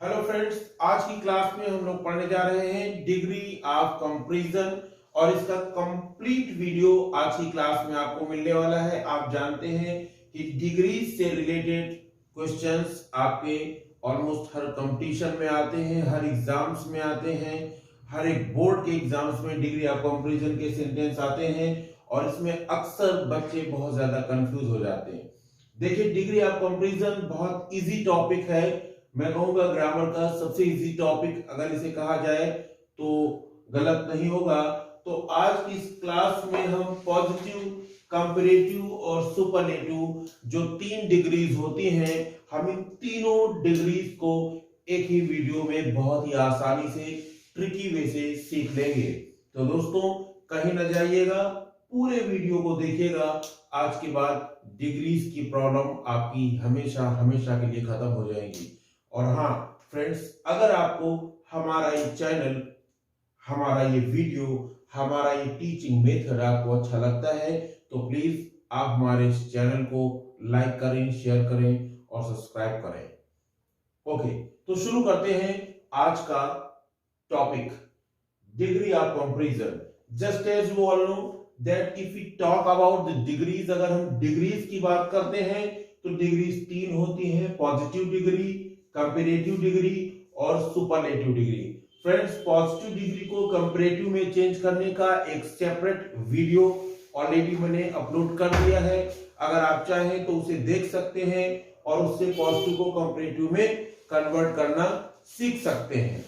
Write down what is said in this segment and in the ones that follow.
Hello friends, आज की class में हम लोग पढ़ने जा रहे हैं डिग्री ऑफ कंपैरिजन और इसका कंप्लीट वीडियो आज की क्लास में आपको मिलने वाला है। आप जानते हैं कि डिग्री से रिलेटेड क्वेश्चंस आपके ऑलमोस्ट हर कंपटीशन में आते हैं, हर एग्जाम्स में आते हैं, हर एक बोर्ड के एग्जाम्स में डिग्री ऑफ कंपैरिजन के सेंटेंस आते हैं और इसमें अक्सर बच्चे बहुत ज्यादा कंफ्यूज हो जाते हैं। देखिए, डिग्री ऑफ कंपैरिजन बहुत इजी टॉपिक है। मैं कहूंगा ग्रामर का सबसे इजी टॉपिक अगर इसे कहा जाए तो गलत नहीं होगा। तो आज की इस क्लास में हम पॉजिटिव, कंपैरेटिव और सुपरलेटिव जो तीन डिग्रीज होती हैं, हम इन तीनों डिग्रीज को एक ही वीडियो में बहुत ही आसानी से ट्रिकी वे से सीख लेंगे। तो दोस्तों, कहीं ना जाइएगा, पूरे वीडियो को देखिएगा। आज के बाद डिग्रीज की प्रॉब्लम आपकी हमेशा हमेशा के लिए खत्म हो जाएगी। और हाँ फ्रेंड्स, अगर आपको हमारा ये चैनल, हमारा ये वीडियो, हमारा ये टीचिंग मेथड आपको अच्छा लगता है तो प्लीज आप हमारे इस चैनल को लाइक करें, शेयर करें और सब्सक्राइब करें। ओके, तो शुरू करते हैं आज का topic, degree of comparison. Just as you all know that if we talk about the degrees, अगर हम डिग्रीज की बात करते हैं तो डिग्रीज तीन होती हैं: पॉजिटिव डिग्री, कंपैरेटिव डिग्री और superlative degree. Friends, positive degree को कंपैरेटिव में चेंज करने का एक सेपरेट वीडियो ऑलरेडी मैंने अपलोड कर दिया है। अगर आप चाहें तो उसे देख सकते हैं और उससे पॉजिटिव को कंपैरेटिव में कन्वर्ट करना सीख सकते हैं।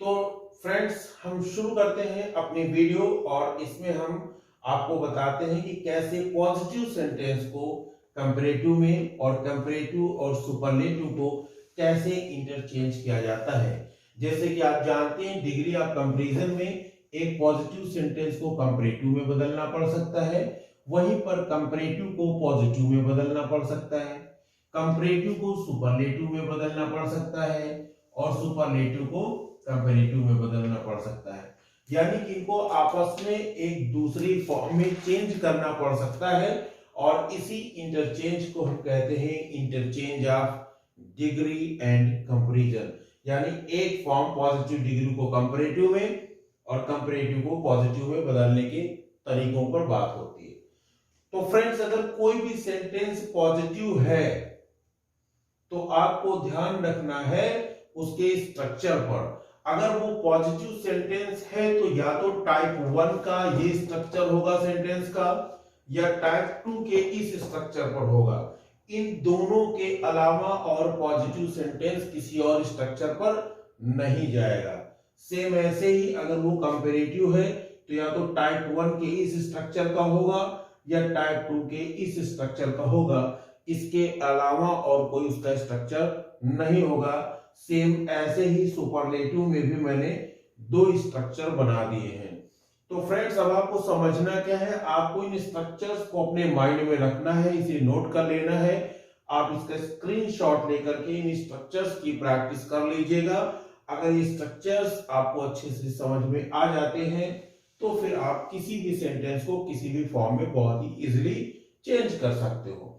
तो फ्रेंड्स, हम शुरू करते हैं अपनी वीडियो और इसमें हम आपको बताते हैं कि कैसे पॉजिटिव सेंटेंस को कंपैरेटिव में और कंपैरेटिव और सुपरलेटिव को कैसे इंटरचेंज किया जाता है। जैसे कि आप जानते हैं, डिग्री ऑफ कंपैरिजन में एक पॉजिटिव सेंटेंस को कंपैरेटिव में बदलना पड़ सकता है, वहीं पर कंपैरेटिव को पॉजिटिव में बदलना पड़ सकता है, कंपैरेटिव को सुपरलेटिव में बदलना पड़ सकता है और सुपरलेटिव को कंपैरेटिव में बदलना पड़ सकता है। यानी कि इनको आपस में एक दूसरी फॉर्म में चेंज करना पड़ सकता है और इसी इंटरचेंज को हम कहते हैं interchange of degree and comparison. यानी एक फॉर्म पॉजिटिव डिग्री को कंपैरेटिव में और कंपैरेटिव को पॉजिटिव में बदलने के तरीकों पर बात होती है। तो फ्रेंड्स, अगर कोई भी सेंटेंस पॉजिटिव है तो आपको ध्यान रखना है उसके स्ट्रक्चर पर। अगर वो पॉजिटिव सेंटेंस है तो या तो टाइप 1 का ये स्ट्रक्चर होगा सेंटेंस का, या टाइप 2 के इस स्ट्रक्चर पर होगा। इन दोनों के अलावा और पॉजिटिव सेंटेंस किसी और स्ट्रक्चर पर नहीं जाएगा। सेम ऐसे ही अगर वो कंपैरेटिव है तो या तो टाइप 1 के इस स्ट्रक्चर का होगा या टाइप 2 के इस स्ट्रक्चर का होगा। इसके अलावा और कोई उसका स्ट्रक्चर नहीं होगा। सेम ऐसे ही सुपरलेटिव में भी मैंने दो स्ट्रक्चर बना दिए हैं। तो फ्रेंड्स, अब आपको समझना क्या है, आपको इन स्ट्रक्चर्स को अपने माइंड में रखना है, इसे नोट कर लेना है। आप इसका स्क्रीनशॉट लेकर के इन स्ट्रक्चर्स की प्रैक्टिस कर लीजिएगा। अगर ये स्ट्रक्चर्स आपको अच्छे से समझ में आ जाते हैं तो फिर आप किसी भी सेंटेंस को किसी भी फॉर्म में बहुत ही इजीली चेंज कर सकते हो।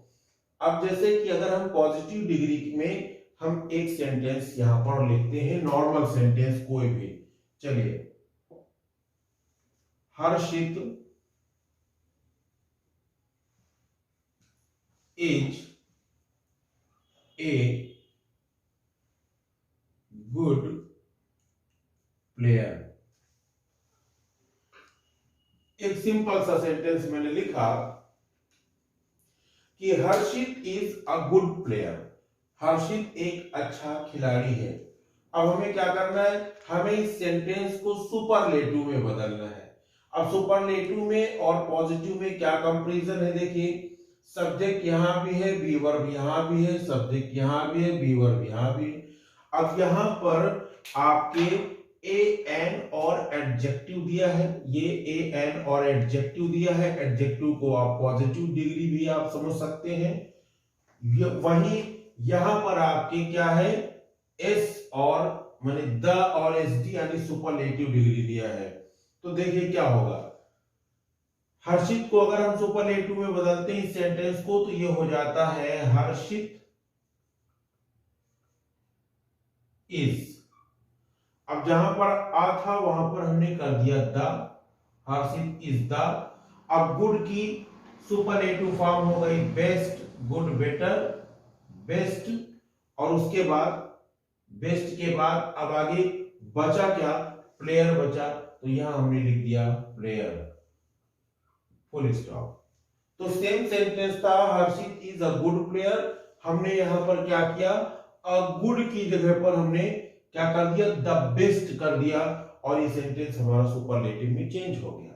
अब जैसे कि अगर हम पॉजिटिव डिग्री में हम एक सेंटेंस यहां पर लिखते हैं, नॉर्मल सेंटेंस कोई भी, चलिए, हर्षित इज ए गुड प्लेयर। एक सिंपल सा सेंटेंस मैंने लिखा कि हर्षित इज अ गुड प्लेयर। हर्षित एक अच्छा खिलाड़ी है। अब हमें क्या करना है, हमें इस सेंटेंस को सुपरलेटिव में बदलना है। अब सुपरलेटिव में और पॉजिटिव में क्या कंपैरिजन है, देखिए, सब्जेक्ट यहां भी है, बी वर्ब यहां भी है, सब्जेक्ट यहां भी है, बी वर्ब यहां भी है। अब यहां पर आपके ए एन और एडजेक्टिव दिया है, ये ए एन और एडजेक्टिव दिया है। एडजेक्टिव को आप पॉजिटिव डिग्री भी आप समझ सकते हैं। वहीं यहां पर आपके क्या है, एस और माने द और एस डी यानी सुपरलेटिव डिग्री दिया है। तो देखिए क्या होगा, हर्षित को अगर हम सुपरलेटिव में बदलते हैं इस सेंटेंस को तो ये हो जाता है हर्षित इज। अब जहां पर आ था वहां पर हमने कर दिया द, हर्षित इज द। अब गुड की सुपरलेटिव फॉर्म हो गई बेस्ट, गुड, बेटर, बेस्ट। और उसके बाद बेस्ट के बाद अब आगे बचा क्या, प्लेयर बचा, तो यहां हमने लिख दिया प्लेयर, फुल स्टॉप। तो सेम सेंटेंस था हर्षित इज अ गुड प्लेयर, हमने यहां पर क्या किया, अ गुड की जगह पर हमने क्या कर दिया, द बेस्ट कर दिया, और ये सेंटेंस हमारा सुपरलेटिव में चेंज हो गया।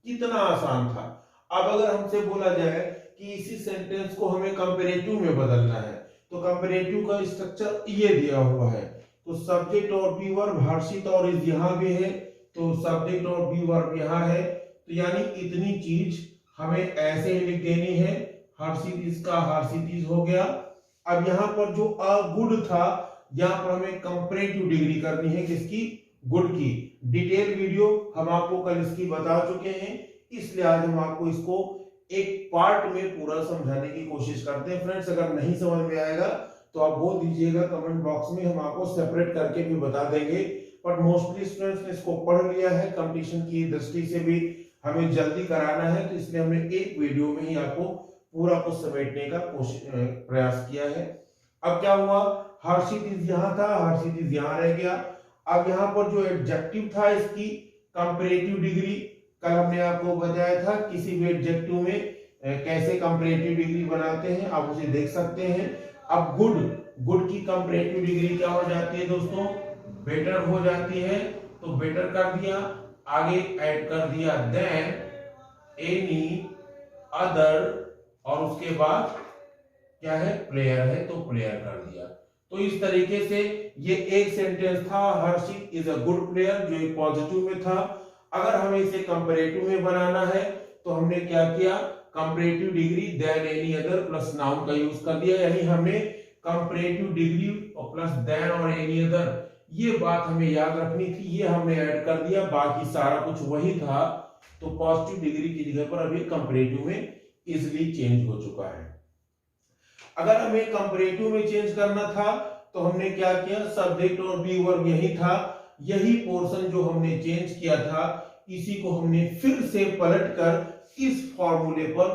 कितना आसान था। अब अगर हमसे बोला जाए कि इसी सेंटेंस को हमें कंपैरेटिव में बदलना है, तो कंपैरेटिव का स्ट्रक्चर ये दिया हुआ है। तो सब्जेक्ट और बी वर्ब हर्षित और इज यहां भी है, तो सब्जेक्ट और बी वर्ब यहां है, तो यानी इतनी चीज हमें ऐसे ही लिख देनी है, हर्षित इसका हर्षित इज हो गया। अब यहां पर जो अ गुड था, यहां पर हमें कंपैरेटिव डिग्री करनी है, किसकी, गुड की। डिटेल वीडियो हम आपको कल इसकी बता चुके हैं, इसलिए आज हम आपको इसको एक पार्ट में पूरा समझाने की कोशिश करते हैं। फ्रेंड्स अगर नहीं समझ में आएगा तो आप बोल दीजिएगा कमेंट बॉक्स में, हम आपको सेपरेट करके भी बता देंगे। बट मोस्टली स्टूडेंट्स ने इसको पढ़ लिया है, कंपटीशन की दृष्टि से भी हमें जल्दी कराना है, तो इसलिए हमने एक वीडियो में ही आपको पूरा कुछ समेटने का प्रयास किया है। अब क्या हुआ, हर्षित इज यहां था, हर्षित इज यहां रह गया। अब यहां पर जो एडजेक्टिव था इसकी कंपैरेटिव डिग्री, कल हमने आपको बताया था किसी भी एडजेक्टिव में कैसे कंपैरेटिव डिग्री बनाते हैं, आप उसे देख सकते हैं। अब गुड, गुड की कंपैरेटिव डिग्री क्या हो जाती है दोस्तों, बेटर हो जाती है, तो बेटर कर दिया, आगे ऐड कर दिया देन, एनी, अदर, और उसके बाद क्या है, प्लेयर है, तो प्लेयर कर दिया। तो इस तरीके से ये एक सेंटेंस था हर्षित इज अ गुड प्लेयर, जो एक पॉजिटिव में था। अगर हमें इसे कंपैरेटिव में बनाना है तो हमने क्या किया, comparative degree than any other plus noun का यूज कर दिया, यानी हमने कंपैरेटिव डिग्री और प्लस देन और एनी अदर, ये बात हमें याद रखनी थी, ये हमने ऐड कर दिया, बाकी सारा कुछ वही था। तो पॉजिटिव डिग्री की जगह पर अभी कंपैरेटिव में इजीली चेंज हो चुका है। अगर हमें कंपैरेटिव में चेंज करना था तो हमने क्या किया, सब्जेक्ट और बी वर्ब यही था, यही पोर्शन जो हमने चेंज किया था, इसी को हमने फिर से पलटकर इस फॉर्मूले पर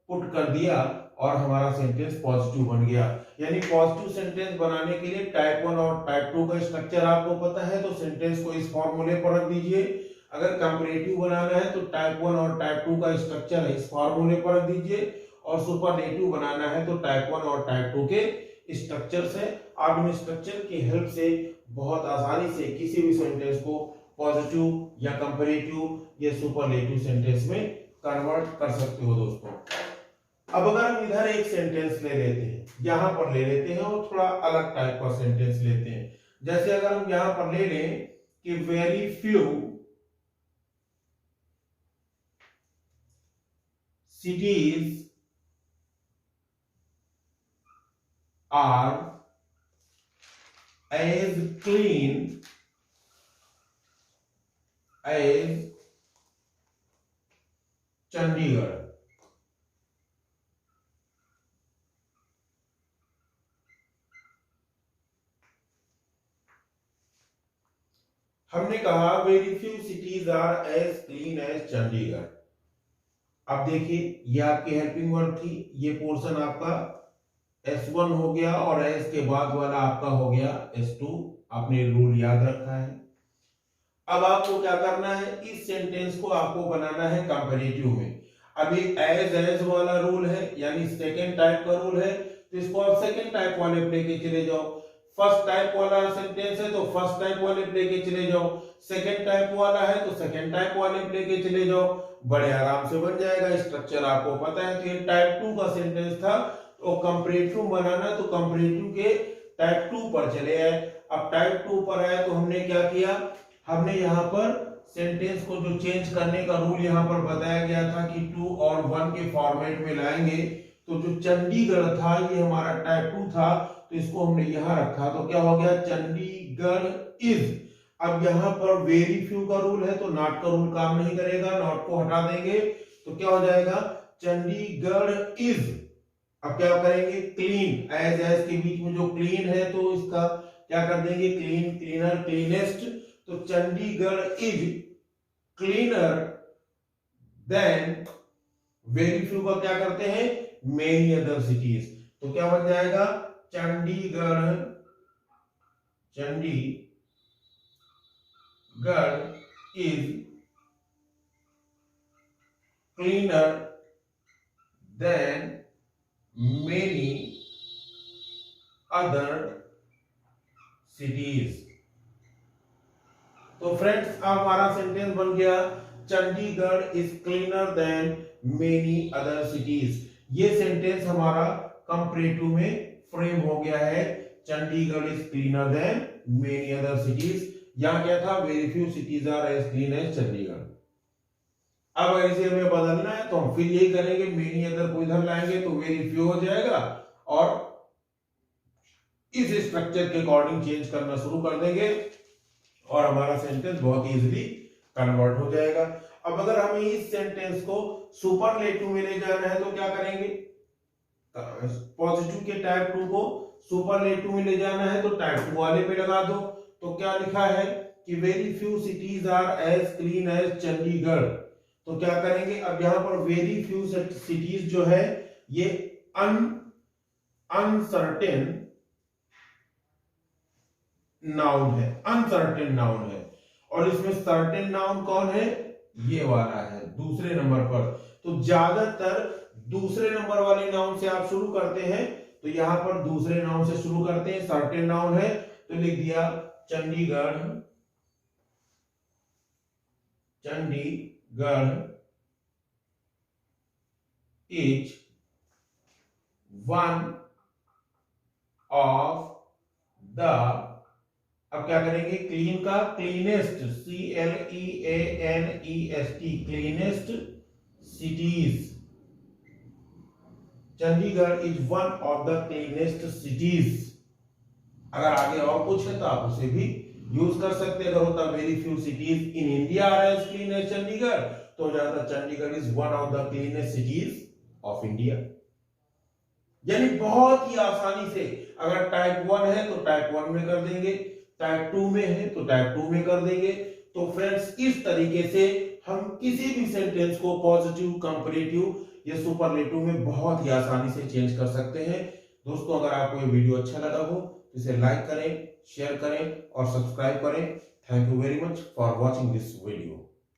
पुट कर दिया और हमारा सेंटेंस पॉजिटिव बन गया। यानी पॉजिटिव सेंटेंस बनाने के लिए टाइप 1 और टाइप 2 का स्ट्रक्चर आपको पता है, तो सेंटेंस को इस फॉर्मूले पर रख दीजिए। अगर कंपैरेटिव बनाना है तो टाइप 1 और टाइप 2 का स्ट्रक्चर इस फॉर्मूले पर रख दीजिए, और सुपरलेटिव बनाना है तो टाइप 1 और टाइप 2 के स्ट्रक्चर से। आप इन स्ट्रक्चर की हेल्प से बहुत आसानी से किसी भी सेंटेंस को पॉजिटिव या कंपैरेटिव या सुपरलेटिव सेंटेंस में कन्वर्ट कर सकते हो दोस्तों। अब अगर हम इधर एक सेंटेंस ले लेते हैं, यहां पर ले लेते हैं और थोड़ा अलग टाइप का सेंटेंस लेते हैं। जैसे अगर हम यहां पर ले लें कि very few cities are as clean as Chandigarh. हमने कहा very few cities are as clean as Chandigarh. अब देखिए ये आपकी हेल्पिंग वर्ड थी, ये पोर्शन आपका S1 हो गया और S के बाद वाला आपका हो गया S2। आपने रूल याद रखा है। अब आपको क्या करना है, इस सेंटेंस को आपको बनाना है कंपैरेटिव में। अभी एज वाला रूल है, यानी सेकेंड टाइप का रूल है, तो इसको आप सेकेंड टाइप वाले पे लेके चले जाओ। फर्स्ट टाइप वाला सेंटेंस है तो फर्स्ट टाइप वाले पे लेके चले जाओ, सेकेंड टाइप वाला है तो सेकेंड टाइप वाले पे लेके चले जाओ, बड़े आराम से बन जाएगा। स्ट्रक्चर आपको पता है। तो ये टाइप 2 का सेंटेंस था, तो कंपैरेटिव बनाना तो कंपैरेटिव के टाइप 2 पर चले आए। अब टाइप 2 पर आए तो हमने क्या किया, हमने यहाँ पर सेंटेंस को जो चेंज करने का रूल यहाँ पर बताया गया था कि 2 और 1 के फॉर्मेट में लाएंगे। तो जो चंडीगढ़ था ये हमारा टाइप 2 था, तो इसको हमने यहाँ रखा, तो क्या हो गया, चंडीगढ़ इज। अब यहाँ पर वेरी फ्यू का रूल है तो नॉट का रूल काम नहीं करेगा, नॉट को हटा देंगे तो क्या हो जाएगा, चंडीगढ़ इज। अब क्या करेंगे, क्लीन, एज के बीच में जो क्लीन है तो इसका क्या कर देंगे, क्लीन, क्लीनर, क्लीनेस्ट। तो Chandigarh is cleaner than, very few का क्या करते हैं, मेनी अदर सिटीज। तो क्या बन जाएगा, Chandigarh is cleaner than many other cities. तो फ्रेंड्स अब हमारा सेंटेंस बन गया, Chandigarh is cleaner than many other cities. ये सेंटेंस हमारा कंपैरेटिव में फ्रेम हो गया है, Chandigarh is cleaner than many other cities. यहां क्या था, very few cities are as clean as Chandigarh. अब ऐसे हमें बदलना है तो हम फिर यही करेंगे, मेनी अदर को इधर लाएंगे तो वेरी फ्यू हो जाएगा और इस स्ट्रक्चर के अकॉर्डिंग चेंज करना शुरू कर देंगे और हमारा सेंटेंस बहुत इजीली कन्वर्ट हो जाएगा। अब अगर हमें इस सेंटेंस को सुपरलेटिव में ले जाना है तो क्या करेंगे, पॉजिटिव के टाइप 2 को सुपरलेटिव में ले जाना है तो टाइप 2 वाले पे लगा दो। तो क्या लिखा है कि very few cities are as clean as Chandigarh. तो क्या करेंगे, अब यहां पर वेरी फ्यू सिटीज जो है ये अनसर्टेन नाउन है, अनसर्टेन नाउन है और इसमें सर्टेन नाउन कौन है, ये वाला है दूसरे नंबर पर। तो ज्यादातर दूसरे नंबर वाले नाउन से आप शुरू करते हैं, तो यहां पर दूसरे नाउन से शुरू करते हैं, सर्टेन नाउन है तो लिख दिया Chandigarh is one of the, अब क्या करेंगे, क्लीन का cleanest, CLEANEST, cleanest cities. Chandigarh is one of the cleanest cities. अगर आगे और कुछ है तो आप उसे भी यूज कर सकते हैं। अगर होता very few cities in India are as clean as Chandigarh तो हो जाता Chandigarh is one of the cleanest cities of India. यानी बहुत ही आसानी से, अगर टाइप 1 है तो टाइप 1 में कर देंगे, टाइप 2 में है तो टाइप 2 में कर देंगे। तो फ्रेंड्स इस तरीके से हम किसी भी सेंटेंस को पॉजिटिव, कंपैरेटिव या सुपरलेटिव में बहुत ही आसानी से चेंज कर सकते हैं। दोस्तों अगर आपको ये वीडियो अच्छा लगा हो तो इसे लाइक करें, शेयर करें और सब्सक्राइब करें। Thank you very much for watching this video.